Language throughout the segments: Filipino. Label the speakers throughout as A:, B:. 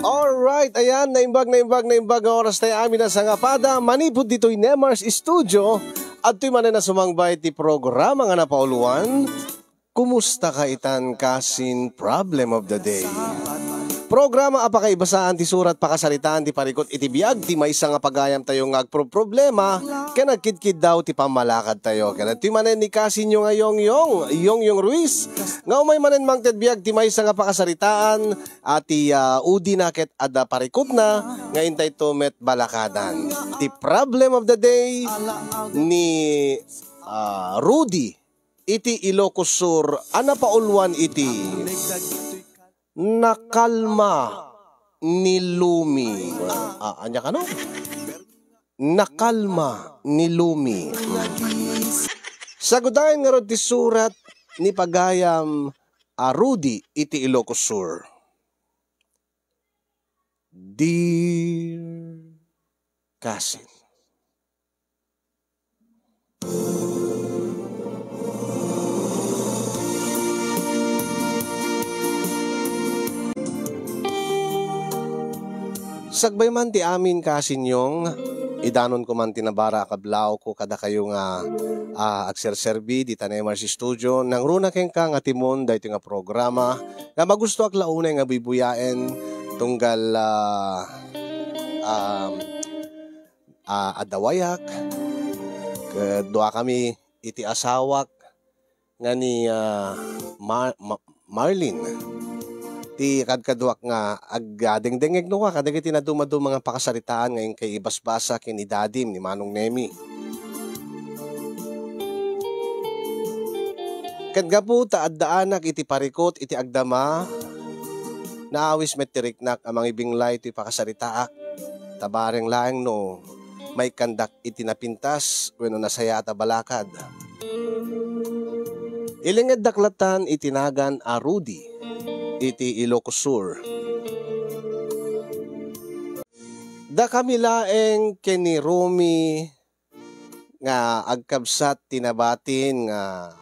A: Alright, ayan, naimbag nga oras tayo amin na sa ngapada. Manipod dito'y Nemars Studio at to'y manan na sumangbay ti programa nga napauluan. Kumusta ka itan kasin problem of the day? Programa apakaibasaan ti surat pakasalitaan ti parikot iti biag ti maysa nga pagayam tayo nga problema ken nagkidkid daw ti pamalakad tayo ken ti manen ni kasin nyo ngayong yung Ruiz nga umay manen mangted biag ti maysa nga pakasalitaan ati udi naket ada parikot na nga intay to met balakadan ti problem of the day ni Rudy iti Ilocos Sur ana paulwan iti nakalma ni Lumi. Anya ka no? Nakalma ni Lumi. Sagudayan nga ron ti surat ni pagayam Rudy iti Ilocos Sur. Dear Cousin, sagbay man ti amin kasinyong idanon ko man tinabara kablaw ko kada kayo nga agserserbi di Nemars Studio nang runa keng ka nga timon dahito nga programa nga magusto ak launay nga bibuyaen tunggal adawayak kedua kami iti asawak nga ni Marlene ti kadkaduak nga agdengdengeg no ka kadagiti na dumado mga pakasaritaan ngayon kay ibasbasa kin idadim ni Manong Nemi. Kadga po taad-daanak iti parikot iti agdama naawis metiriknak amang ibinglay iti pakasaritaak tabareng laeng no may kandak iti napintas wenno nasaya at balakad. Ilingad daklatan itinagan a Rudy iti Ilocos Sur. Da kami laeng keni Romy nga agkabsat tinabatin nga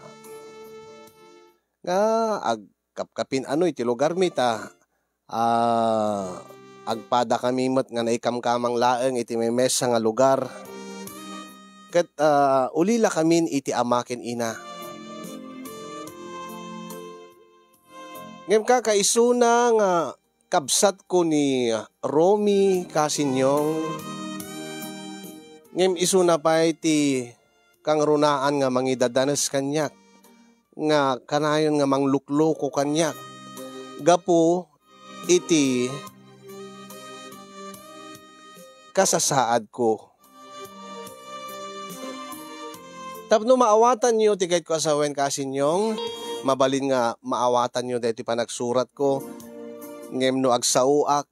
A: agkapkapin ano iti lugar mita agpada kami met nga naikamkamang laeng iti may mesa nga lugar ket ulila kamin iti amaken ina. Ngem kakaisuna nga kabsat ko ni Romy kasinyong ngem isuna pa iti kang runaan nga mangidadanes kanyak nga kanayon nga manglukloko kanyak gapo iti kasasaad ko. Tapno maawatan nyo ti kahit ko asawen kasinyong mabalin nga maawatan nyo dahil panagsurat ko ngem no agsauak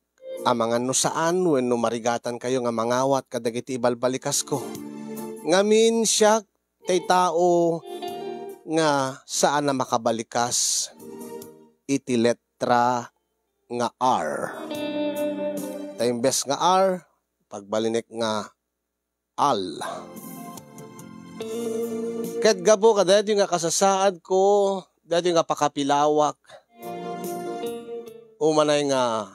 A: amangan no saan wenno marigatan kayo nga mangawat kadagiti ibalbalikas ko ngamin siya tay tao nga saan na makabalikas iti letra nga R taimbes nga R pagbalinek nga al ket gabo kadayat yung nga kasasaad ko dati nga pakapilawak umanay nga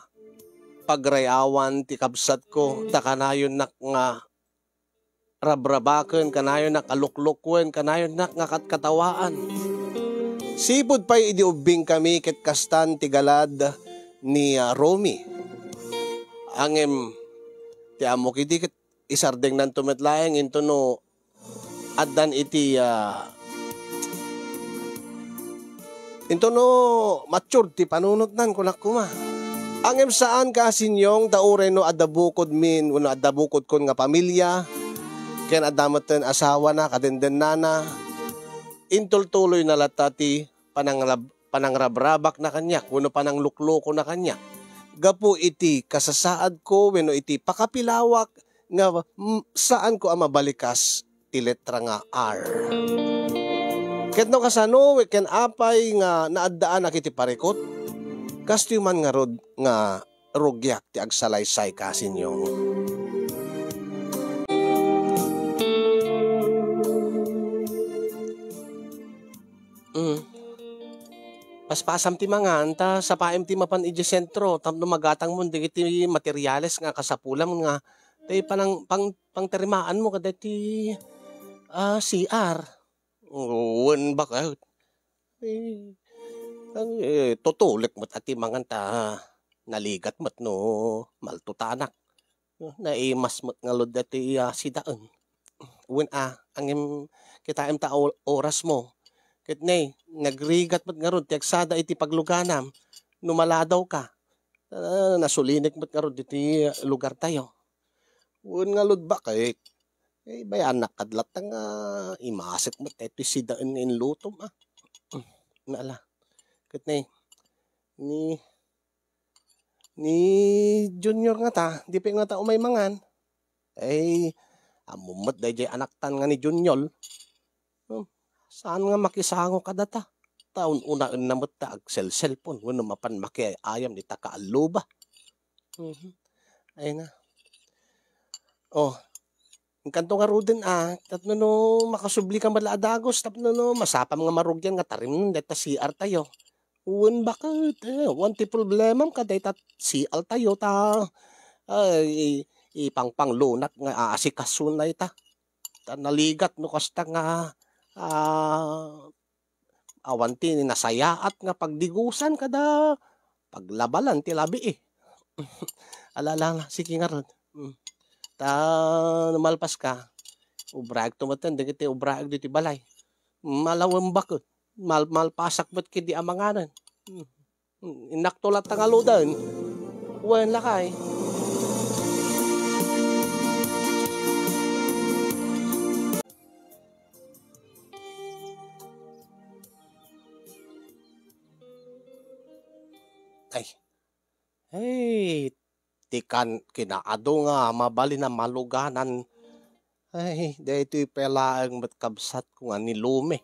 A: pagrayawan ti kabsat ko takanayon nak nga rabrabaken kanayon nak aluklukwen kanayon nak nga katkatawaan sipod pa'y idiubing kami ket kastan ti galad ni Romy angem ti amok iti ket isardeng nan tumetlaeng into no addan iti into no mature ti panunot nan kunak kuma. Angem saan kasinyong taure no adabukod min uno adabukod kon nga pamilya ken adamaten asawa na kadenden nana intultuloy na latati panangrabrabak na kanyak uno pananglukloko na kanyak gapo iti kasasaad ko wenno iti pakapilawak nga saan ko ang mabalikas ti letra nga R. Ket no kasano ken apay nga naaddaan akiti parikot kasto man nga rod nga rugyak ti agsalaysay kasinyo. Paspasam ti mangan, ta sa paim ti mapan iji sentro, tapno magatang mo, di ti materyales nga kasapulam nga, tay pang terimaan mo kada ti CR. Uwan ba kayo? Tutulik mo't ati mangan ta, naligat mo't no, maltutanak. Naimas mo't nga lod ati sidaan. Uwan ang kita ta oras mo. Ket nay, nagrigat mo't nga ron, tiyagsada iti pagluganam, numaladaw ka. Nasulinik mo't nga ron, iti lugar tayo. Uwan nga lod ba kay, bayan nakadlat nga imasik mo't iti sidaan in lutom Naala. Ket nay, ni Junior nga ta, di pa nga ta umay mangan. Amumot dahil anak tan nga ni Junior. Saan nga makisango ka data? Taon unaan na mo ta cellphone. Wano mapan makiayam ni takaaluba. Ay na. Ang kanto nga ruden tapno no makasubli ka malaadagos, tapno no masapam nga marugyan nga tarim nun deta CR tayo. Uwan bakit? Wanti problemam ka deta CR tayo ta. Ipangpang lunat nga aasikasun na ita. Naligat no kasta nga awanti ni nasayaat nga pagdigusan kada paglabalan ti labi Alala sige nga ron. Ta numalpas ka. Ubrag tumatan dagiti ubrag diti balay. Malawam bakot. Malpasak ba't kidi amanganan. Inaktulat nga ludan. Uwan lakay. Hey, tikan kinaado nga mabali na maluganan. Dito'y pelaang matkabsat ko nga ni Lume.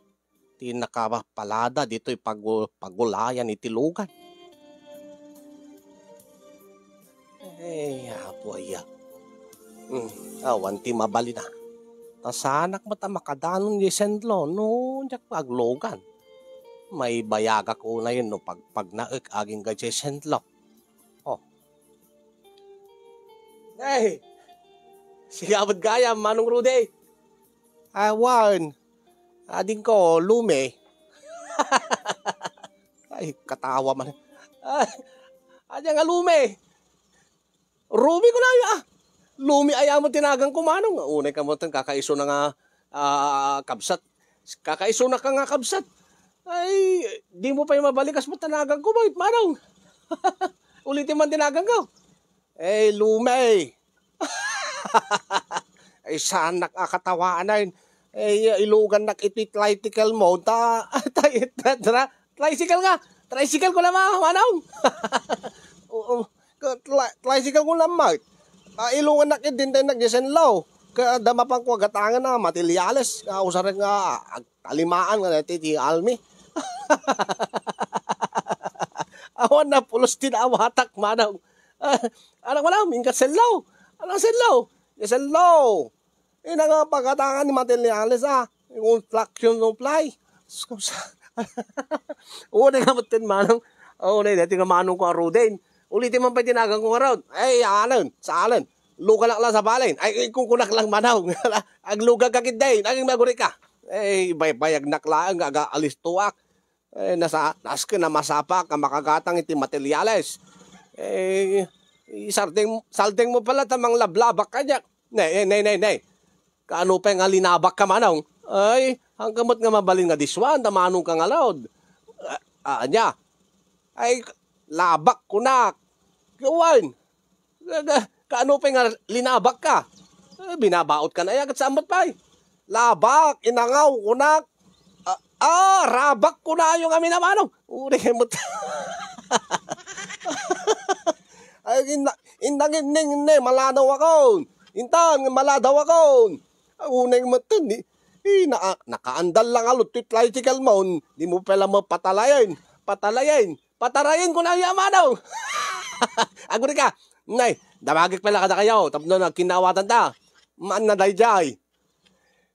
A: Ti nakapalada dito'y pagulayan iti lugan. Apo aya. Awan ti mabali na. Tasanak mata makadanon di sentlo no jak paglugan. May bayaga ko na yun no pag naik aging gadya sentlo. Sigabad gaya, Manong Rude. Awan. Ading ko, Lume. Katawa man. Ading nga Lume. Ruby ko na yun Lume ayaw mo tinagang ko, Manong. Unay ka mo kakaiso na nga kabsat. Kakaiso na ka nga kabsat. Di mo pa yung mabalikas mo tanagang ko, Manong. Ulitin man tinagang ko. Lume. Saan nakakatawaan na yun? Ilugan nakititlytical mo. Tricycle nga. Tricycle ko naman, Manong. Tricycle ko naman. Ilungan nakitintay nagdisenlaw. Kadama pang kwagatangan na materials. Usarin nga kalimaan nga natiti almi. Awan na pulos tinawatak, Manong. Anak wala, mingkat selaw. Anak selaw. Selaw. Ina nga pagkatangan ni materials yung construction supply. Una nga matin Manong. Una dati nga Manong ko arudin. Ulitin man pa tinagang ko around. Sa alin. Luga lang sa balin. Kung kunak lang Manong. Agluga kakit day. Naging maguri ka. Bayag naklaan nga alistuak. Naska na masapak ang makagatang iti materials. Salting mo pala tamang lablabak ka niya. Nay. Kaano pa nga linabak ka Manong? Hanggamot nga mabalin nga diswan, tamanong ka nga laod. Anya. Labak kunak. Gawan. Kaano pa nga linabak ka? Binabaot ka na yagat sa amat pa Labak, inangaw, kunak. Rabak ko na yung amin na Manong. Uri mo. Indangin maladaw ako. Intan, maladaw ako. Unang matan, nakaandal lang alot, tricycle mo, di mo pala mo patalayan. Patarayin ko na yung Manong. Aguri ka, nay, damagik pala kada kayo, tapno na kinawatan ta. Man na dayjay.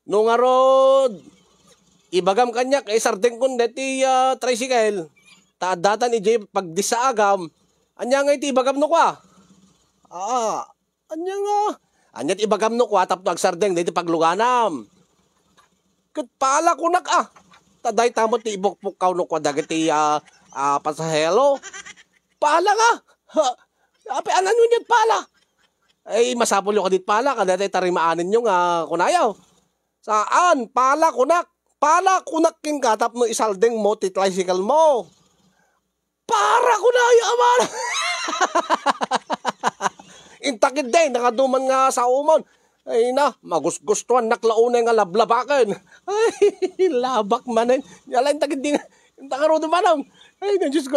A: Nung arod, ibagam kanya, kay sardeng kun deti tricycle. Taadatan iti pagdisaagam. Anya nga iti ibagam no kwa. Anya nga. Anya iti ibagam no kwa tapno agsardeng dito pagluganam. Ket pala kunak Taday tamot ti ibukpukaw no kwa dagiti pasahelo. Pala nga. Ape anan nyo niyan pala. Ay masapol yung kadit pala kada tayo tarimaanin nyo nga kunayaw. Saan? Pala kunak. Pala kunak king katap no isaldeng mo ti tricycle mo. Para kunayaw aman. Intakid din, nakaduman nga sa umon. Ay na, magusgustuhan naklaunay nga lablabakan. Ay, labak manin. Yala, intakid din. Intakaroon manam. Ay, Diyos ko,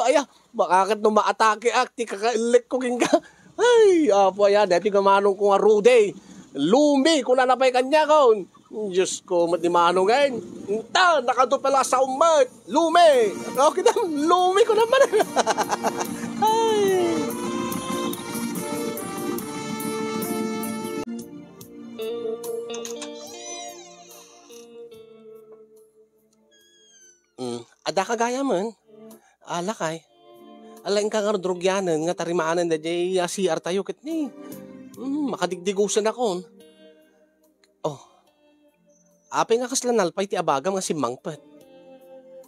A: bakit nung maatake ti kakailik ko king ka. Ay, apo yan, dati kamanong ko nga rude. Lumi, kung nanapay kanya ko. Diyos ko, matimanong ngayon. Inta, nakado pala sa umat. Lumi. Okay na, lumi ko naman. Ay. Ada kagaya man. Alakay. Alain ka nga drogyanan nga tarimaanan da jay CR tayo ket ni. Makadigdigusan ako. Apay nga kaslanal pay ti abagam nga si Mangpet.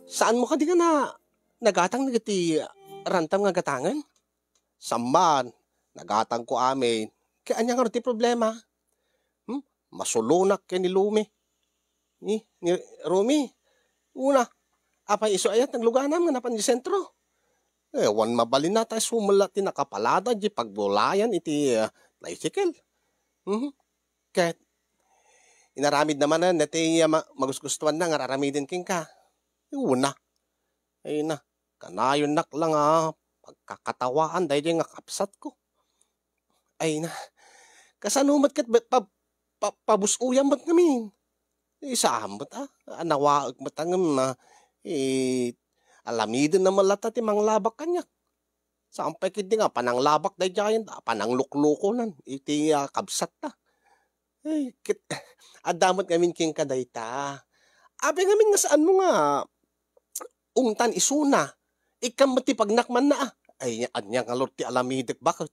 A: Saan mo ka di ka na nagatang nagati rantam nga gatangan? Saman, nagatang ko amin. Kaya anya nga ti problema. Masulunak kay ni Lumi. Ni Rumi. Una, apay iso ayat nagluganam nga napan di sentro. Wan mabalin na tayo sumala ti nakapalada di pagbulayan iti tricycle. Kaya inaramid naman na nati magusgustuhan na nga raramidin king ka. Una. Ay na. Kanayon nak lang pagkakatawaan dahil nga kapsat ko. Ay na. Kasanumat kat pabusuyang mat ngamin. Isaamot nawaag matangam alamidin na malata ti manglabak kanyak. Sampay kiti nga pananglabak dahil dyan pananglukluko iti kabsat ta. Ay adamot ngamin king kadayta. Abe ngamin nga saan mo nga ungtan isuna. Ikam mati pagnakman na Ay anya nga lord ti alamidek bakit?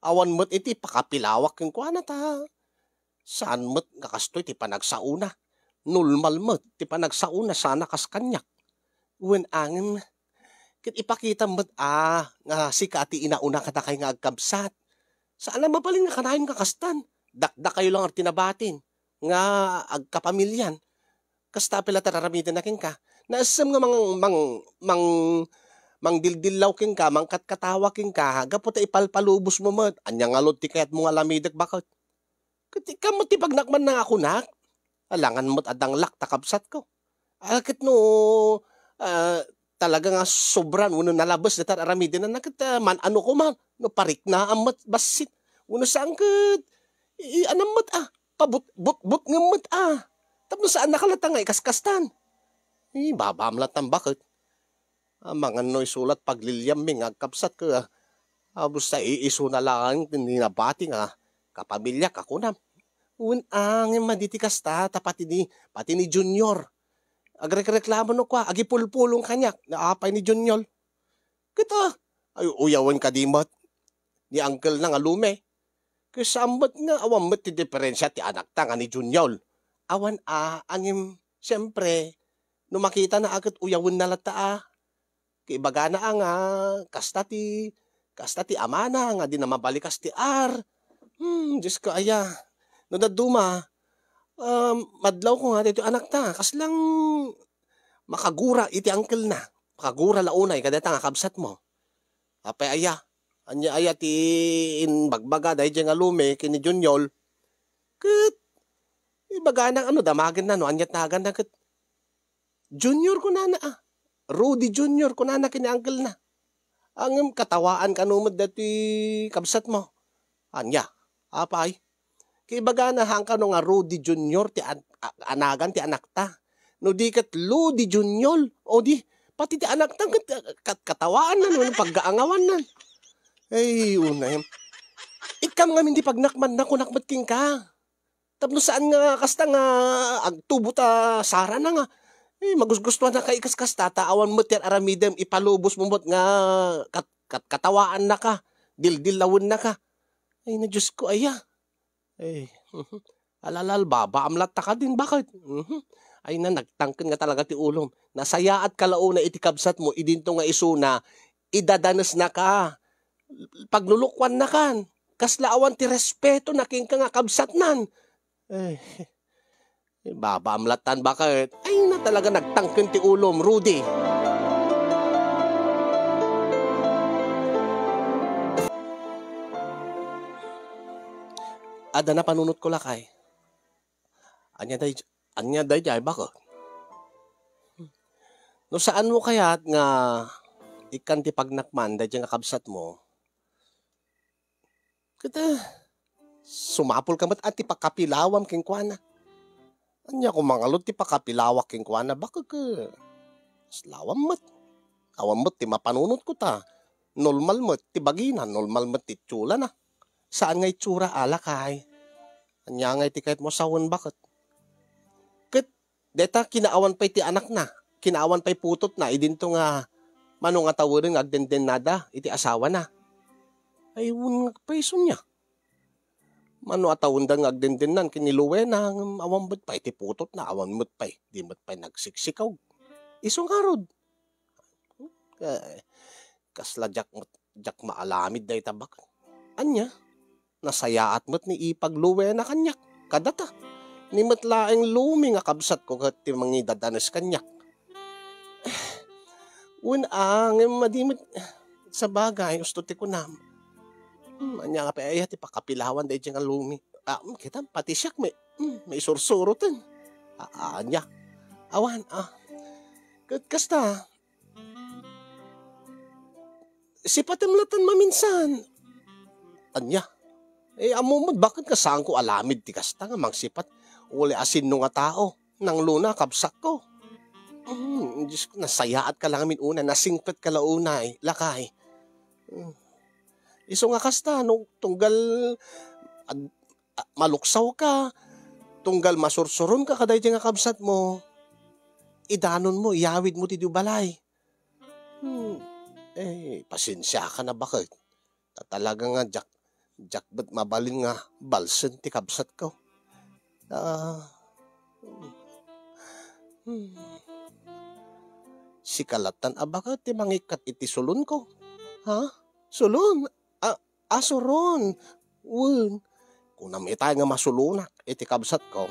A: Awan mo't iti pakapilawak yung kuana ta. Saan mo't kakastoy ti panagsauna. Nulmal mo't ti panagsauna sana kas kanyak. Wen angin. Kit ipakita mo't nga si kati inauna kata kay nga agkabsat. Saan na mabalin nga kanayon kakastan. Dakdak kayo lang ang tinabatin. Nga agkapamilyan. Kasta pala tararamitin na king ka. Naasam nga mang dildilaw king ka, mang katkatawa king ka, gaputa ipalpalubos mo mat. Anya nga lod ti kayat mo nga lamidak bakit? Katika mo ti pagnakman na ako nak. Alangan mo't adang lak takabsat ko. Akit no, talaga nga sobran, uno nalabas na tararamidin na nakit man ano ko man, no parik na amat basit. Uno sangkit, anam mat pabut nga mat Tapos saan nakalata nga ikaskastan? Babamlatan bakit? Mga noy sulat paglilyam ming agkapsat ka. Abos sa iiso na lang, ninabati nga, kapamilya kakunam. Ang maditi kasta, pati ni Junior. Agrek-reklamo no kwa, agipulpulong kanyak, naapay ni Junior. Kita, ay uyawan ka dimot, ni uncle na nga lume. Kasambat nga, awan mo ti diferensya ti anak ta nga ni Junior. Awan angim, siyempre, no makita na agad uyawan na lata Kaibaga na nga, kasta ti amana, nga di na mabalikas ti Diyos ko aya. No daduma, madlaw ko nga dito anak ta, kaslang makagura iti uncle na. Makagura launay, kadeta nga kabsat mo. Apay aya, anya aya ti bagbaga dahil dyan nga lume, kini Junior. Kat, ibaga na damagin na, anyat nagan na kat. Junior ko na Rudy Junior, kung nanak ni uncle na. Ang katawaan kanumad dati kabsat mo. Anya, apay. Kaibaga na hangka no nga Rudy Junior, ti anagan ti anak ta. No di kat Rudy Junior, o di, pati ti anak ta, katawaan na, no, paggaangawan na. Ay, unay. Ikam nga hindi pagnakman na kunakmat king ka. Tapos saan nga kasta nga agtubo ta sara na nga. Magusgustuhan na kay kaskas tataawan mo tiyan aramidem ipalubos mo mo't nga katawaan na ka. Dildilawin na ka. Ay na Diyos ko aya. Ay, alalal baba amlat ta ka din bakit? Ay na nagtangken nga talaga ti ulom. Nasaya at kalauna iti kabsat mo idinto nga isuna idadanas na ka. Paglulukwan na kan. Kaslaawan ti respeto naking ka nga kabsat nan. Ay, baba amlatan bakit? Ay na talaga nagtangken ti ulom, Rudy. Ada na panunot ko lakay. Anya day jay bakit? No saan mo kaya nga ikan ti pagnakman day nga kabsat mo? Kita sumapol ka mat at ti pakapilawam king kuana. Anya ko mangalot ti pakapilawak king kuana baka ka slawam mat. Awam mat ti mapanunot ko ta. Normal mat ti bagina, normal mat ti tsula na. Saan nga itsura alakay? Anya nga iti kahit mo sawon bakit? Kat deta kinaawan pa iti anak na. Kinaawan pa'y putot na, idinto nga manong nga tawarin nga agdenden nada, iti asawa na. Ay, wun nga paiso niya. Mano atawon da nga agdenden nan, kiniluwe na, awan mo't pa, iti putot na, awan mo't pa, di mo't pa nagsiksikaw. Isong harod. Kasla jak maalamid da itabak. Anya, nasayaat mo't ni ipagluwe na kanyak, kadata. Ni mo't laeng lumi nga kabsat ko kat ti mangidadanas kanyak. Ang madimit sa bagay, gusto ti ko na. Anya nga pa ay ti pakapilawan dahil nga lumi. Kita pati siyak may sursurutan. Anya. Awan, kasta. Sipatimlatan maminsan. Anya. Amumod, bakit kasaan ko alamid ti kasta nga mang sipat. Uli asin nung nga tao. Nang luna, kabsak ko. Diyos ko, nasayaat ka lang amin una, nasingpet ka launay, lakay. Iso nga kasta, nung tunggal maluksaw ka, tunggal masursuron ka kaday nga kabsat mo, idanon mo, iyawid mo ti balay. Pasensya ka na bakit? Talaga nga, jak ba't mabalin nga, balsen ti kabsat ko. Si kalatan abaka ti mangikat iti sulon ko. Ha? Sulon? Suron. Wun. Kung namitay nga masulunak iti kabsat ko,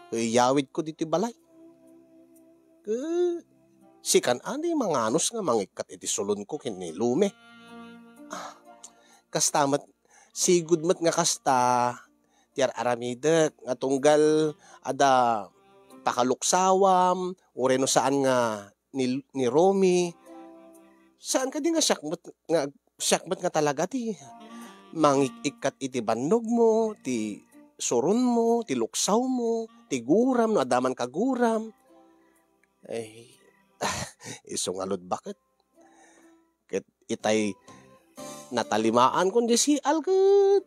A: iyawid ko diti balay. Si kan ani manganos nga mangikat iti sulon ko kinilume. Kastamat, sigud mat nga kasta, tiar aramidek, nga tunggal ada pakaluksawam, ureno saan nga ni Romy, saan ka di nga syakmat nga talaga ti mangikat iti bandog mo, ti surun mo, ti luksaw mo, ti guram, no adaman ka guram. Isong alod bakit? Ket itay natalimaan kundi si algod.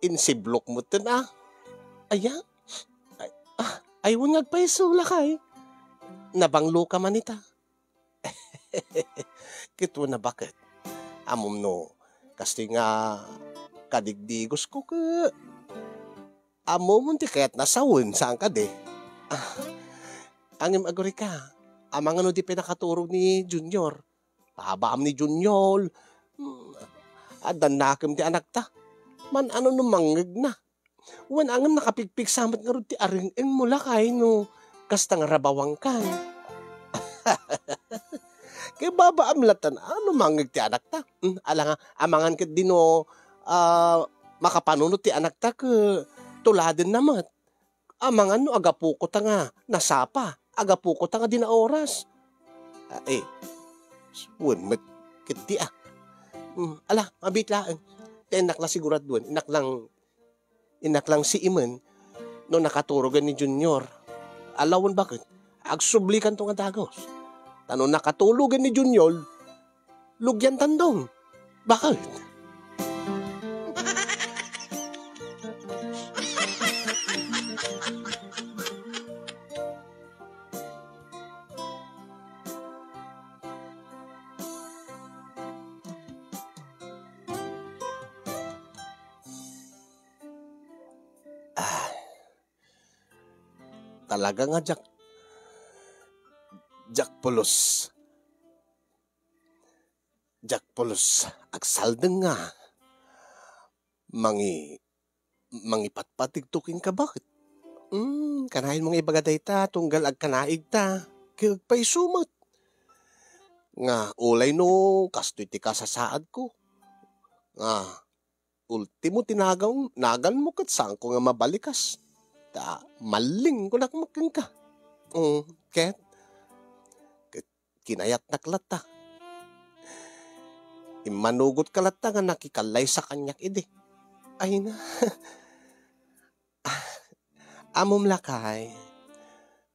A: Insiblok mo ten Aya? Ay wunag paiso lakay. Nabanglo ka man ita. Kito na bakit? Amom no, kasi nga kadigdigos ko ka. Amom ti kaya't nasawin saan ka de. Angim agori ka. Amang ano di pinakaturog ni Junior. Pahabaam ni Junior. Adan nakim ti anak ta. Man ano numangig na. Wan angam nakapigpig samat nga rin ti aring mula kay no. Kasta nga rabawang kan. Kaya baba amlatan, ano mangig ti anak ta? Ala nga, amangan ka din o makapanunod ti anak ta ka tuladin namat. Amangan no, agapuko ta nga, nasapa. Agapuko ta nga din na oras. Wun, kiti Ala, mabitlaan. Inak lang sigurad doon. Inak lang si Iman no nakaturogan ni Junior. Alawan bakit? Agsublikan to nga dagos. Tano nakatulugan ni Junior, lugyan tandong. Bakit? talaga nga jak pulos. Jak pulos, agsaldeng nga. Mangipatpatig tuking ka bakit? Kanahin mong ibagaday ta, tunggal ag kanaig ta. Kagpay sumat. Nga, ulay no, kastoy ti kasasaad ko. Nga, ultimo nagan mo kat saan ko nga mabalikas. Maling ko nakmakang ka. Ket, kinayat naklat ta. Imanugot kalat ta nga nakikalay sa kanyak ide. Ay na. Amom lakay.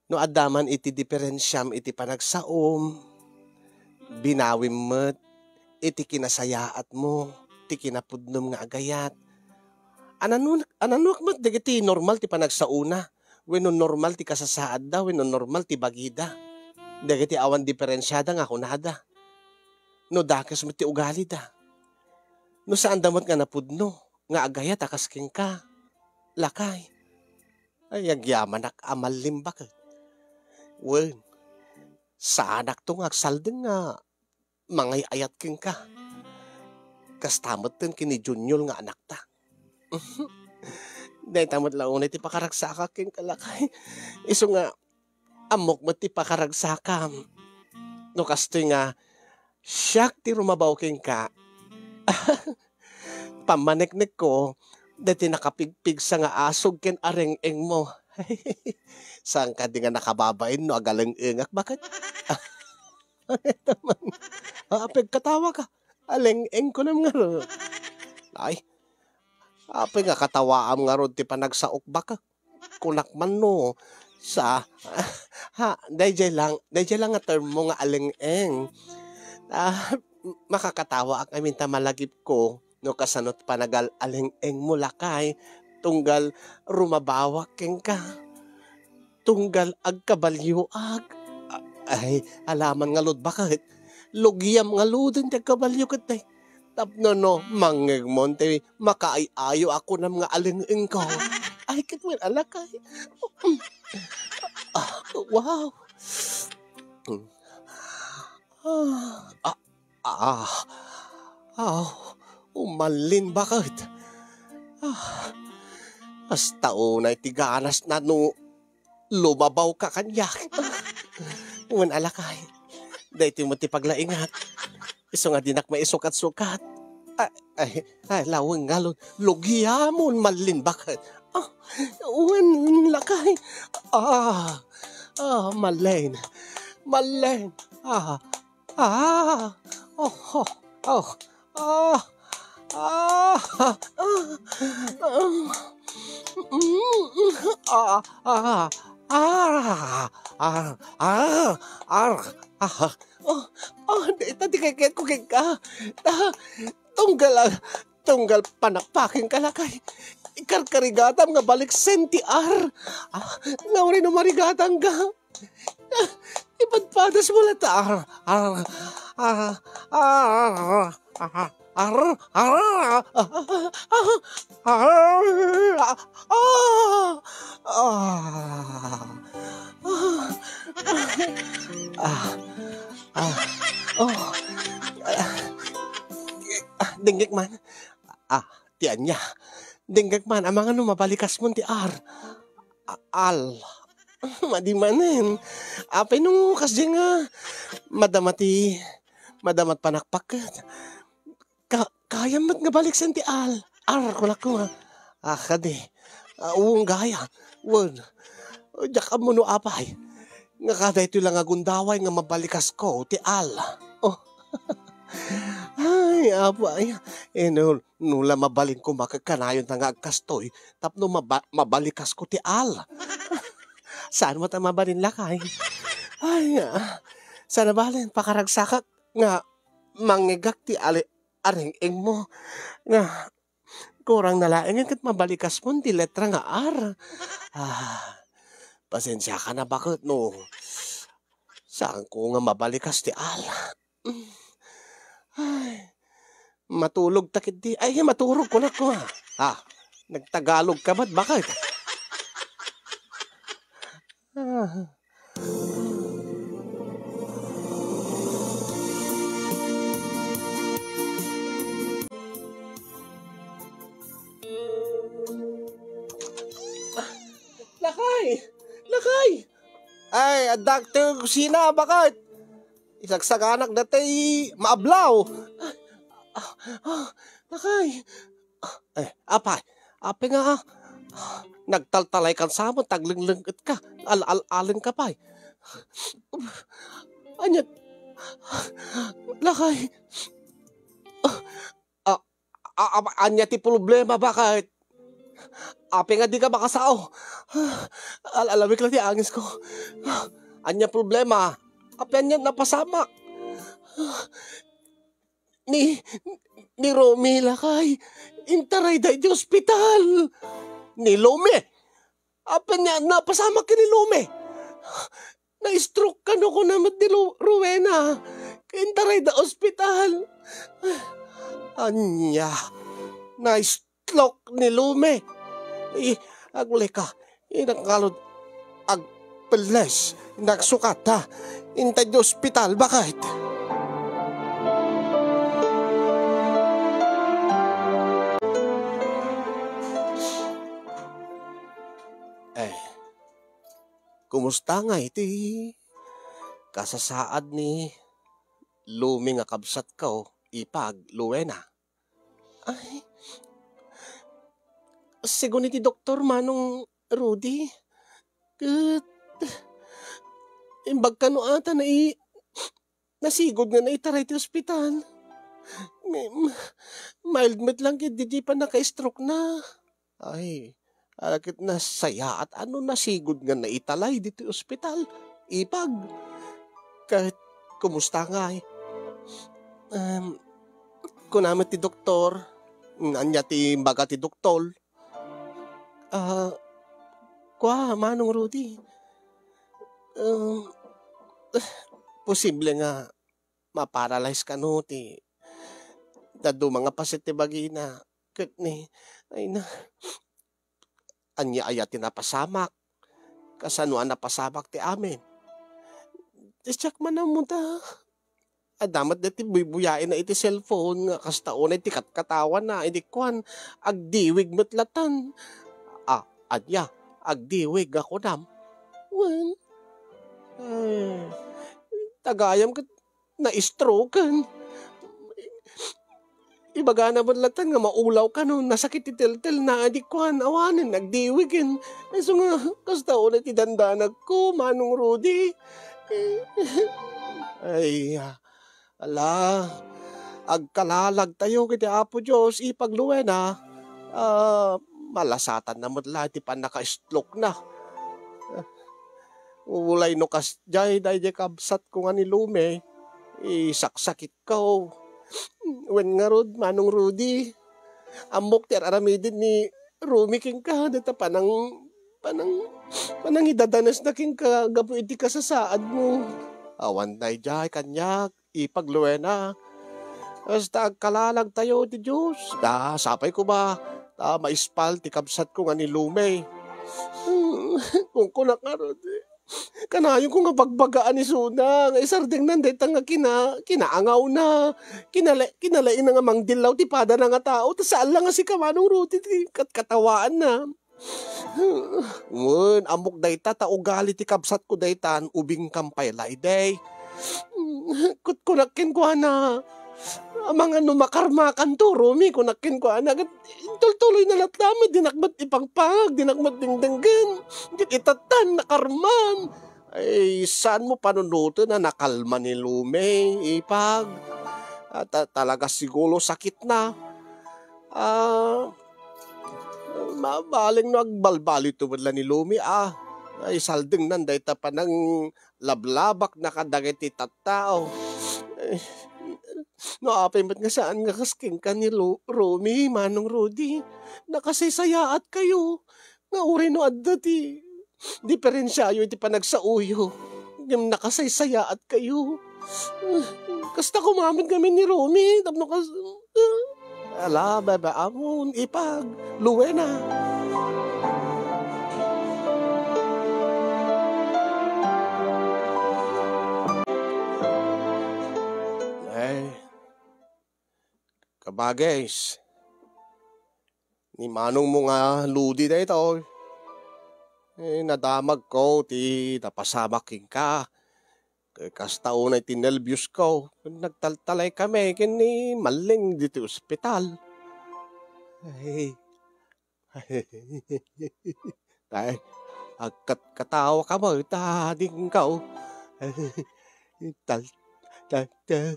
A: No adaman iti diferensyam iti panagsaom. Binawim mo't iti kinasayaat mo. Iti kinapudnom nga agayat. Ananuak mo't dagiti normal ti panagsauna. Wenno normal ti kasasaad da. Wenno normal ti bagida. Dagiti awan diferensyada nga kunada. No dakas mo ti ugali da. No saan damot nga napudno. Nga agayat akasking ka. Lakay. Ay agyaman ak amal limbak. Wen. Sa anak to nga agsaldeng nga. Mangay ayat king ka. Kastamot ten kini Junior nga anak ta. Dahil tamot launay ti pakaragsaka king kalakay. Iso nga amok mo ti pakaragsakam. No kastoy nga siyak ti rumabaw king ka. Pamaneknek ko, dati nakapigpig sa nga asog ken areng-eng mo. Saan ka di nga nakababain no agalang-ingak? Bakit? Apeg katawa ka. Aleng-eng ko nam nga ro. Ay, apeg nga katawaam nga ro ti panagsaok baka. Kunakman no. Dayjay lang nga term mo nga aleng-eng. Makakatawa ang amin tamalagip ko no kasanot panagal aleng-eng mo lakay tunggal rumabawak keng ka tunggal agkabalyuag ay alaman nga lod bakit lugyam nga lodin ti kabalyo katay tapno no mangeg monte makaayayo ako nam nga aleng-eng ko ay kitwen alakay wow umalin bakit? Hasta unay tiganas na no lumabaw ka kanyak. Uwan alakay. Dahil mo ti paglaingat. Iso nga dinak maisukat-sukat. Ay, lawang galon. Lugyamon malin bakit? Uwan lakay. Malen. Dito di kaya ko ka. Tunggal panakpaking kalakay. Ikarkarigatam nga balik sentiar. Nga no marigatang ka. Ipadpadas mo lata. Dinggik man. Tiyan niya. Dinggik man. Amang ano mabalikas mo ti ar. Madimanin. Apay nung kasdi nga. Madamat panakpakat. Kaya mat nga balik sa ti al. Kulak ko nga. Kadi. Uwong gaya. Won. Diyak mo no apay. Nga kada ito lang agundaway nga mabalikas ko. Ti al. Ay, apay. Nula mabalin ko makakanayon na nga agkastoy. Tapno mabalikas ko ti al. Saan mo ta mabalin lakay? Ay, sana balin pakaragsakak nga mangigak ti areng-eng mo. Nga kurang nalaing kat mabalikas mo ti letra nga ar. Pasensya ka na bakit no? Saan ko nga mabalikas ti al? Ay, matulog takit di. Ay, maturog ko na ko. Nagtagalog ka ba't bakit? Ah. Lakay! Lakay! Ay, Dr. Kusina, bakit? Isagsaganak na tay maablaw. Lakay! Ay, apay. Ape nga, nagtaltalay kan sa mo, taglinglingat ka. Al-al-alin ka pa. Anya, lakay. Anya ti problema, bakit? Ape nga di ka makasao. Alamig lang ti angis ko. Anya problema. Ape anya napasamak. Ni Romy lakay. Intaray day di ospital. Ni Lome. Ape nya napasamak ka ni Lome. Na-stroke ka no ko naman ni Rowena. Intaray da ospital. Anya. Na-stroke ni Lome. Agulay ka, inakalod, agpeles, nagsukat ha, intay di ospital, bakit? Kumusta nga iti kasasaad ni Lumi nga kabsat ko, ipag, Luwena? Ay, sigun iti doktor manong Rudy. Imbag ka no ata na nasigod nga na itaray ti ospital. Mild met lang kid di pa naka-stroke na. Ay, alakit na saya at ano nasigod nga na italay dito ospital. Ipag. Kahit kumusta nga eh. Kunamit ti doktor, anya ti baga ti doktor. Manong Rudy. Posible nga maparalyze ka no ti dado mga pasit ti bagina. Kat ni, ay na, anya aya ti napasamak. Kasanuan napasamak ti amin. Check man na mo ta. Damat na ti buyain na iti cellphone nga kastaon ay ti katkatawan na idikwan agdiwig matlatan. Anya, agdiwig ako nam. Well, tagayam ka na-stroke-an. Ibaga naman latan nga maulaw ka no, nasakit itil-til na adikwan, awanin, nagdiwigin. So nga, kastaon na ti dandanag ko, Manong Rudy. Ay, ala, agkalalag tayo kiti Apo Diyos, ipagluwen malasatan na madla, ti pa naka-stroke na. Ulay no kas jay, day kabsat ko nga ni Lume, saksakit ko. Wen nga rod, Manong Rudy, amok ti aramidin ni Rumi king ka, data panang idadanas na king ka, gapu iti kasasaad mo. Awan day jay, kanyak, ipagluwena. Basta agkalalag tayo ti Diyos. Sapay ko ba? Maispal, ti kabsat ko nga ni Lume. Kung kunak nga ron, kanayon ko nga pagbagaan ni Suna, nga isardeng nandeta nga kinaangaw na, kinalain na nga mangdilaw, ti pada na nga tao, ta saan lang nga si Kamanong Rudy, ti katawaan na. Amok dayta, ugali ti kabsat ko daytan, ubing kampay layday. Kutkunakin ko na, mga numakarmakan to, Rumi, kunakin ko agad, tuloy na latlamad, dinakmat ipangpag, dinakmat dingdinggan, itatan, nakarman. Ay, saan mo panunuto na nakalma ni Lume, ipag? Talaga siguro sakit na. Mabaling no agbalbali to madla ni Lume, ay saldeng nanday ta pa ng lablabak na kadagiti tattao. No, apay ba't nga saan nga kasking ka ni Romy, Manong Rudy? Nakasaysayaat kayo. Nga uri no adda ti diferensyayo iti panagsauyo. Ngam nakasaysayaat kayo. Kasta kumamit kami ni Romy. Tapno kas... Ala, baba amon, ipag, Luwena. Kabagay, ni manong mo nga ludi na ito. Nadamag ko, ti napasamaking ka. Kasta unay tinelbius ko. Nagtaltalay kami, kini maling dito ospital. Ay, ay, katawa ka mo, tading ka.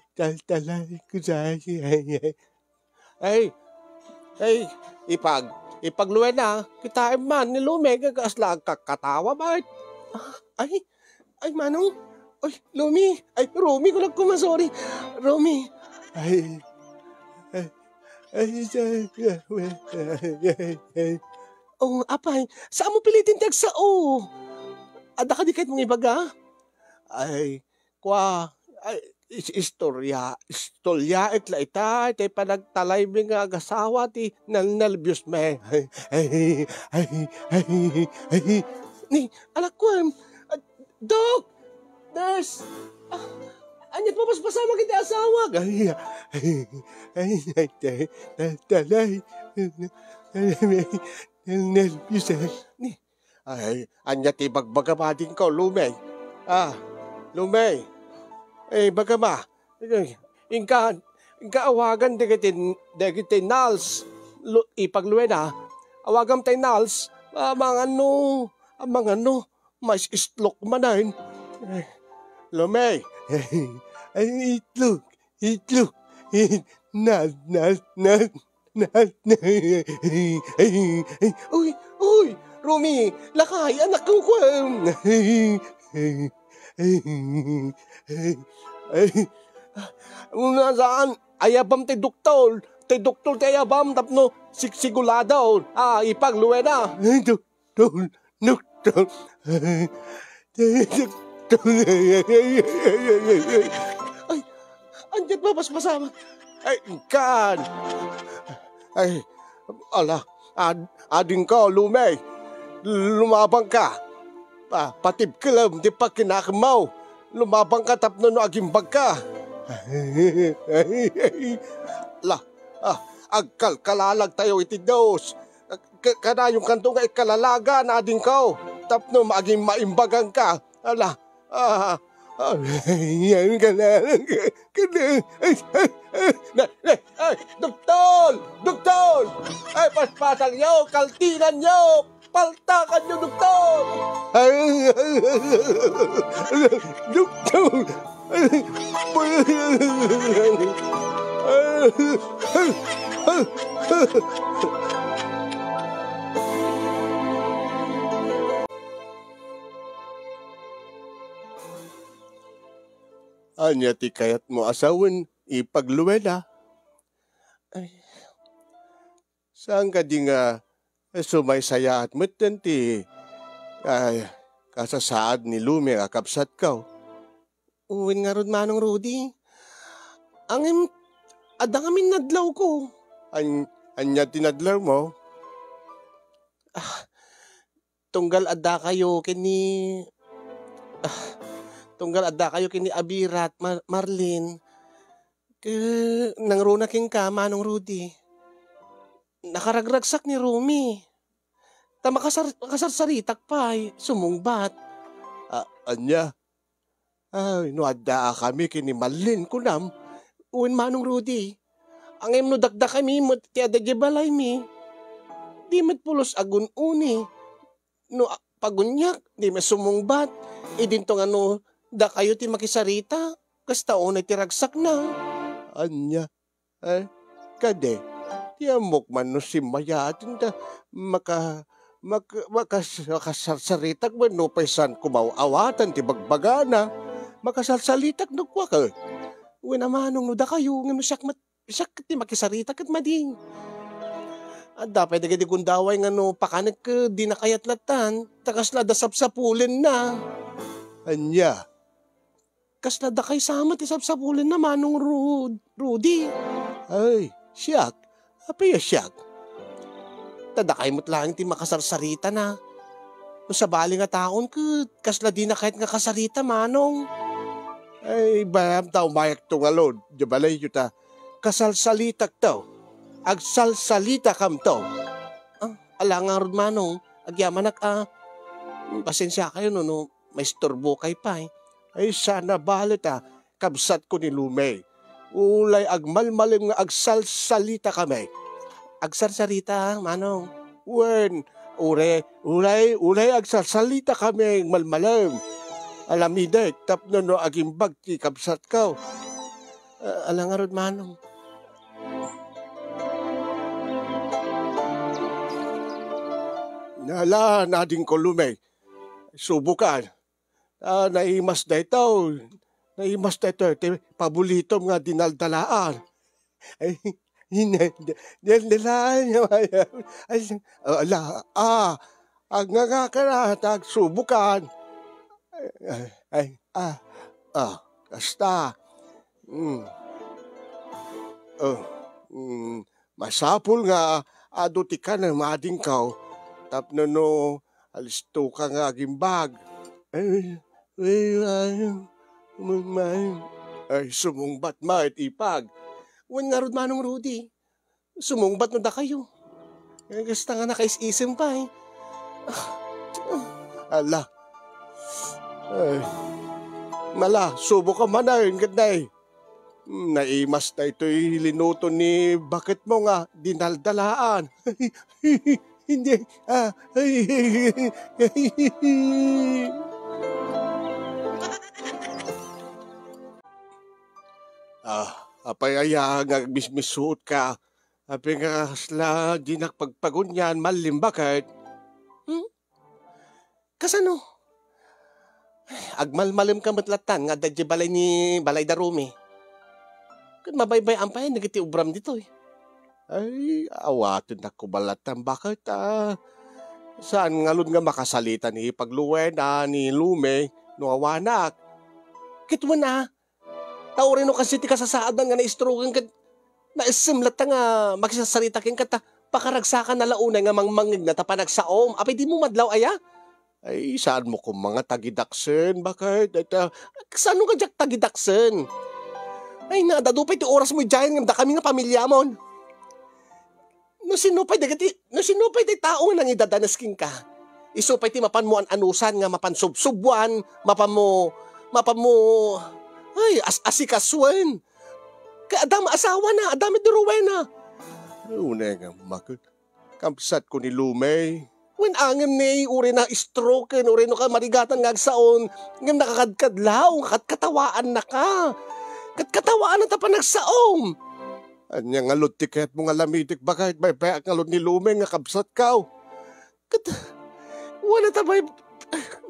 A: Taltalay ko sa ay, ipagluwen na, kita man, nilume, gagasla, kakatawa, bakit? Ay, manong, ay, Lumi, ay, Romy, ko lang kumasori, Romy, ay, oh, apay, saan mo pilitin tiyag sa ada ka di kahit mong ibaga? Ay, istorya itla ita, ita panagtalay mi nga agasawa ti nalnalbius me. Ni, alak ko, Dok! Nurse! Anyat mo paspasama kita asawa. Talay. Nalnalbius ni. Ay, anyat ibagbaga ko, Lumay. Lumay. Baga ba? Inka awagan de kiti Nals. Ipagluwe na. Awagan tayo Nals. Mga ano, mas islok manahin. Lumay. Ay, itlog. Uy, Rumi, lakay, anak ko. Saan? Ayabam ti doktor. Ti doktor ti ayabam. Tapno sigulada. Ipagluwe na. Doktor. Ay, andyan ba pasama? Ay, kan. Ay, ading ka, Lumay. Lumabang ka. Patib ka lang, di pa kinakamaw. Lumabang ka tapno no agimbag ka. Agkalalag tayo itidos. Kana yung kanto nga ikalalaga na ading ka. Tapno maaging maimbagan ka. Yan ka na. Doktor! Ay, paspasang nyo, kaltinan nyo, paltakan nyo, doktor! Doktor! Anya ti kayat mo asawan, ipagluwe na. Ay, saan ka di nga sumaysaya at mutan ti kasasaad ni Lumi akapsat ka? Uwin nga rod manong Rudy. Adang amin nadlaw ko. Anya tinadlaw mo? Tunggal adda kayo kini... Tunggal adda kayo kini Abirat, Marlene. Nangrunaking ka, manong Rudy. Nakaragragsak ni Rumi. Makasarsaritak pa, sumungbat. Anya? Ay, no adda kami kini Marlene kunam. Uwin manong Rudy. Ang no dakda kami mo ti adagye balay mi. Di met pulos agun uni. No pagunyak, di met sumungbat. Idintong ano, da kayo ti makisarita, kasta unay ti ragsak na. Anya, kade, ti amok man no si mayatin da, makasarsaritak mo no paisan kumawawatan ti bagbagana, makasarsalitak no kwa ka. Uwi namanong no da kayo, nga no siyak ti makisaritak at mading. At dapat nagadi kundaway nga no pakanak ka di na kayatlatan, takas na dasapsapulin na. Anya, kasla da kay sama ti sapsapulin na manong Rudy. Ay, siyak. Apay siyak. Tadakay mo't lang ti makasarsarita na. No sa bali nga taon ka, kasla di na kahit nga kasarita manong. Ay, bayam tao mayak tong alod. Di balay yuta. kasalsalitak to. Agsalsalita kam to. Alangan ron manong, agyaman pasensya kayo no, may storbo kay pa eh. Ay sana balit kabsat ko ni Lumay. Ulay agmalmalim nga agsalsalita kami. Agsalsalita manong. Wen, ulay agsalsalita kami malmalim. Alamide, tapno no aging bagti kabsat ko. Alangan ron manong. Nala, nading ko Lumay. Subukan. Naimas na ito. Pabulitom nga dinaldalaan. Ay, dinaldalaan niya. Ang nga ka na, subukan. Kasta. Masapul nga, aduti ka na mading kao. Tapno no, alisto ka nga agimbag. Ay, sumungbat ma at ipag. Wan nga rod manong Rudy. Sumungbat na da kayo. Gasta nga nakais-isim pa eh. Ala. Ay. Mala, subo ka man na yun, ganday. Naimas na ito'y linuto ni bakit mo nga dinaldalaan. Hindi. Apayaya nga mismisuot ka. Api nga sla di nakpagpagunyan malim bakit? Kasano? Agmalmalim ka matlatan nga dadya balay darumi. Kan mabaybay ampay nagiti ubram dito eh. Ay, awatin na ko balatan. Bakit saan ngalun nga makasalita ni pagluwen ni Lume no awanak? Kitwa na. Taurin no kasi ti kasasaadan nga na-stroke ka na-simlat nga magsasalita kin kata pakaragsakan na launay nga mangmangig na tapanagsaom. Apay di mo madlaw aya? Ay, saan mo kung mga tagidaksen? Bakit? Saan ka jak tagidaksen? Ay, nadadupay ti oras mo dyan nga kami nga pamilya mo. No sinupay ti tao nang idadanas king ka. Isupay ti mapan mo anusan nga mapan subsubuan, mapan mo, ay, asikaswen. Kaya adama asawa na, adami duruwen na. Una nga makot, kampsat ko ni Lumay. When angin ni, uri na stroke, uri no ka marigatan nga agsaon, ngam nakakadkadlaw, katawaan na ka. Katawaan na tapan nagsaom. Anya nga lot tiket mo nga lamitik bakit may payak nga lot ni Lumay nga kabsat kao. Wala tabay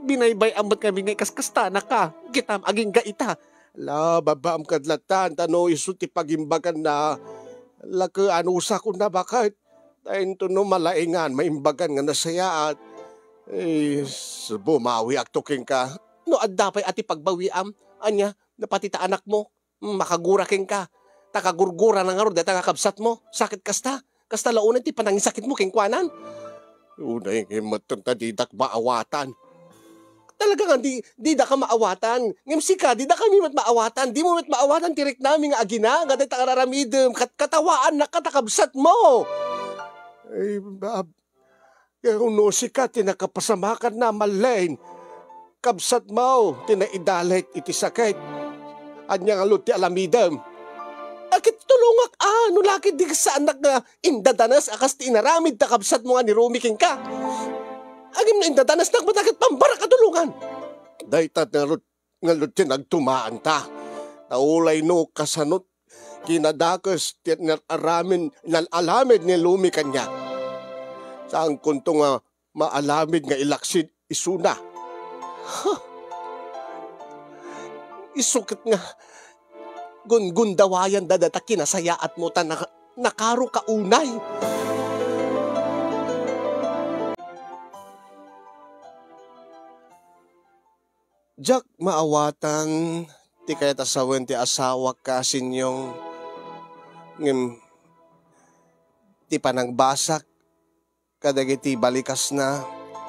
A: binaybay amot kami nga kaskasta na ka. Gitam aging gaita. La babaam kadlatan tano isu ti pagimbagan na lake anusa ko na bakit. Tayin to no malaingan maimbagan nga nasayaat. Bumawi aktoking ka. No addapay ati pagbawiam. Anya napatita anak mo. Makaguraking ka. Takagurgura na nga ro, data kakabsat mo. Sakit kasta. Kasta launan ti panangin sakit mo keng kwanan. Unay ngay matanta di dak maawatan. Talaga nga di da ka maawatan. Ngamsi ka, di da kami maawatan. Di mo maawatan, tirik namin nga agina. Nga dita kararamidem, katawaan na katakabsat mo. Ay, bab. Kaya no si ka, tinakapasamakan na malain. Kabsat mo, tinaidalit iti sakit. Anya nga luti alamidem. Akit tulungak no laki di sa anak nga indadanas akas ti inaramid takabsat mo nga ni Rumi king ka. Agim na indadanas nakmatakit pambara katulungan. Daytat nga lut tinagtumaan ta. Naulay no kasanot kinadakas ti nalalamid ni Lumi kanya. Saan kunto nga maalamid nga ilaksid isuna. Isukit nga gundawayan dadata kinasayaat mo ta nakaro kaunay. Jak maawatan ti kaya tasawen ti asawa kasin yung ti panangbasak kadagiti balikas na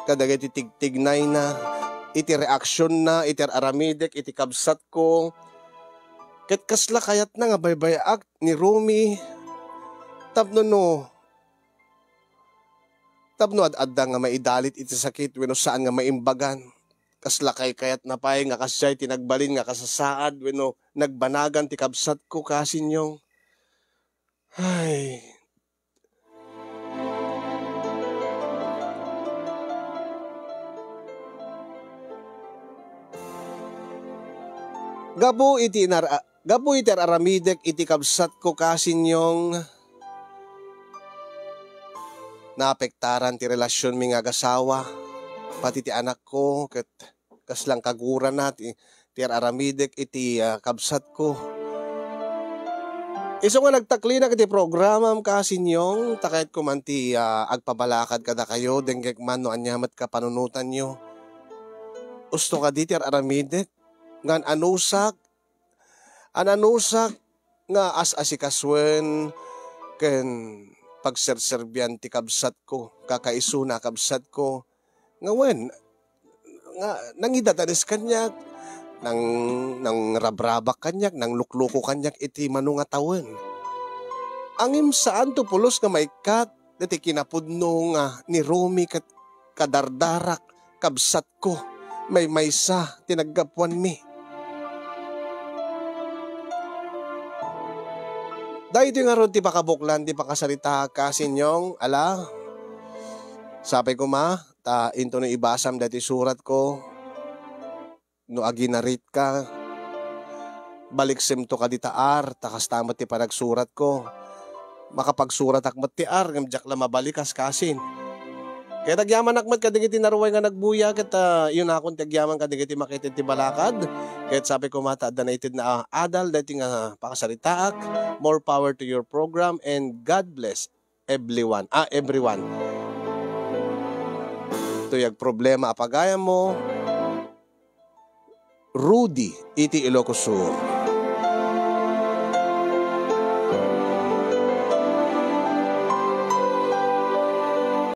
A: kadagiti tigtignay na iti reaksyon na iti aramidek iti kabsat ko. Ket kasla kayat na nga baybayak ni Rumi tapno ad-adda nga maidalit iti sakit wenno saan nga maimbagan. Kasla kayat na pay nga kasyay tinagbalin nga kasasaad wenno nagbanagan ti kabsat ko kasinyong. Ay. Gabu iti aramidek iti kabsat ko kasinyong naapektaran ti relasyon mi nga agasawa pati ti anak ko ket kaslang kaguran na ti aramidek iti kabsat ko. Iso nga nagtakli na iti programam kasinyong takayat ko man ti agpabalakad kada kayo denggek man no anyamat ka panunutan nyo. Usto ka di ti aramidek ngan anusak nga as-asikaswen ken pagserserbian ti kabsat ko kakaisuna kabsat ko nga wen nga nangidatanis kanyak nang rabrabak kanyak nang lukluko kanyak iti mano nga tawen angim saan to pulos nga maikat dati kinapudno nga ni Romy ket kadardarak kabsat ko may maysa tinaggapuan mi. Dahil ito nga ron ti pakabuklan, ti pakasalita kasinyong, ala, sabi ko into no ibasam dati surat ko, no aginarit ka, baliksim to ka di taar, takas tamat ti panagsurat ko, makapagsurat akmat ti ar, ngamjak la mabalikas kasin. Kaya tagyaman akmat kadigiti naruway nga nagbuya, kaya yun akong tagyaman kadigiti makitid ti balakad, kaya sabi ko donated na adal, dati nga pakasalitaak, more power to your program, and God bless everyone. Ito yung problema apagaya mo, Rudy, iti Ilocos Sur.